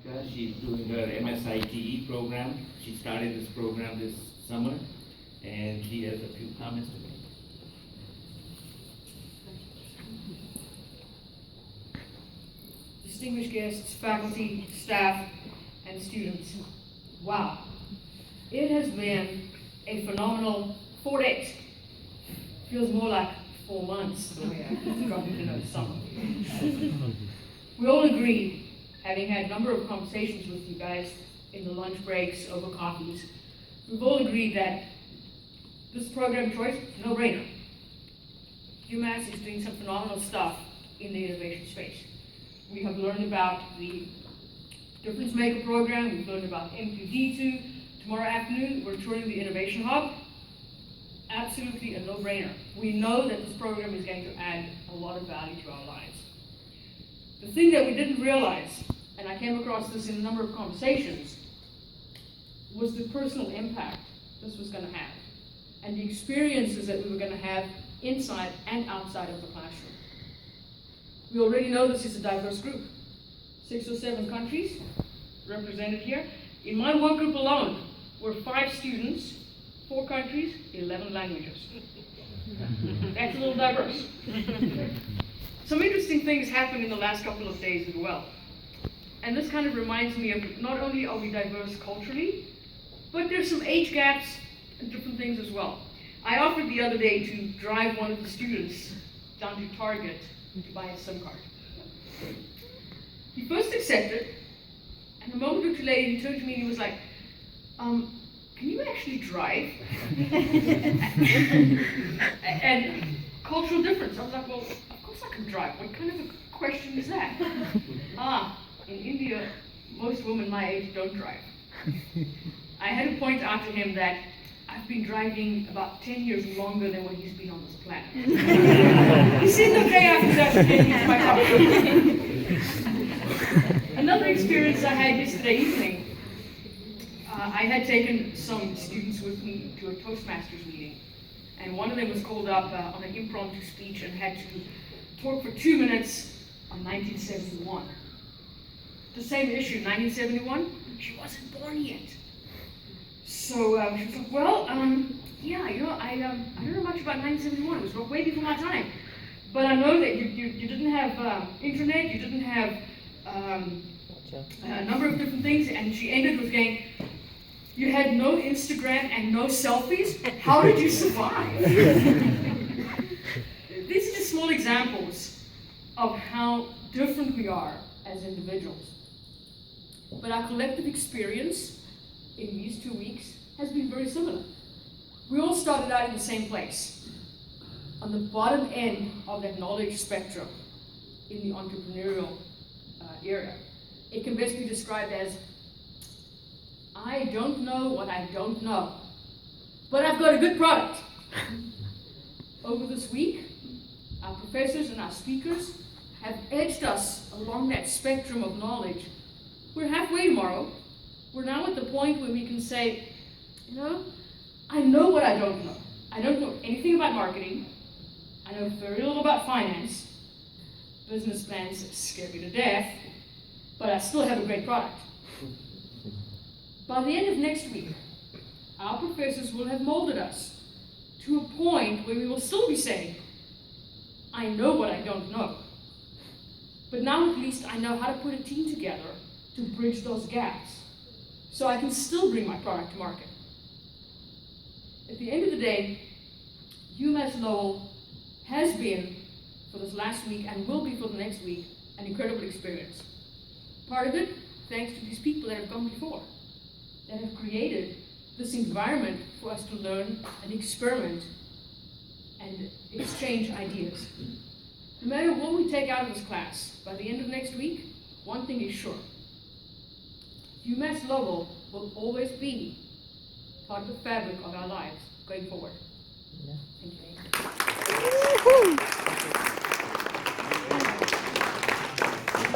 Monica. She's doing her MS ITE program. She started this program this summer, and she has a few comments to make. Distinguished guests, faculty, staff, and students. Wow. It has been a phenomenal 4 days. Feels more like 4 months the way I've gotten to know some of you. We all agree, having had a number of conversations with you guys in the lunch breaks, over coffees, we've all agreed that this program choice is a no-brainer. UMass is doing some phenomenal stuff in the innovation space. We have learned about the Difference Maker program, we've learned about M2D2. Tomorrow afternoon, we're touring the Innovation Hub. Absolutely a no-brainer. We know that this program is going to add a lot of value to our lives. The thing that we didn't realize, and I came across this in a number of conversations, was the personal impact this was going to have, and the experiences that we were going to have inside and outside of the classroom. We already know this is a diverse group. 6 or 7 countries represented here. In my work group alone, we're 5 students, 4 countries, 11 languages. That's a little diverse. Some interesting things happened in the last couple of days as well. And this kind of reminds me of not only are we diverse culturally, but there's some age gaps and different things as well. I offered the other day to drive one of the students down to Target to buy a SIM card. He first accepted, and a moment or two later he turned to me and he was like, can you actually drive? And cultural difference. I was like, well, of course I can drive. What kind of a question is that? In India, most women my age don't drive. I had to point out to him that I've been driving about 10 years longer than what he's been on this planet. He seemed okay after that and gave me my car. Another experience I had yesterday evening, I had taken some students with me to a Toastmasters meeting, and one of them was called up on an impromptu speech and had to talk for 2 minutes on 1971. The same issue, 1971, she wasn't born yet. So she was like, well, yeah, you know, I don't know much about 1971. It was way before my time. But I know that you didn't have internet, you didn't have a number of different things, and she ended with saying, you had no Instagram and no selfies? How did you survive? These are just small examples of how different we are as individuals. But our collective experience in these 2 weeks has been very similar. We all started out in the same place, on the bottom end of that knowledge spectrum in the entrepreneurial area. It can best be described as, I don't know what I don't know, but I've got a good product. Over this week, our professors and our speakers have edged us along that spectrum of knowledge. We're halfway tomorrow. We're now at the point where we can say, you know, I know what I don't know. I don't know anything about marketing. I know very little about finance. Business plans scare me to death, but I still have a great product. By the end of next week, our professors will have molded us to a point where we will still be saying, I know what I don't know. But now at least I know how to put a team together to bridge those gaps, so I can still bring my product to market. At the end of the day, UMass Lowell has been, for this last week, and will be for the next week, an incredible experience. Part of it, thanks to these people that have come before, that have created this environment for us to learn and experiment and exchange ideas. No matter what we take out of this class, by the end of next week, one thing is sure. UMass Lowell will always be part of the fabric of our lives going forward. Thank you.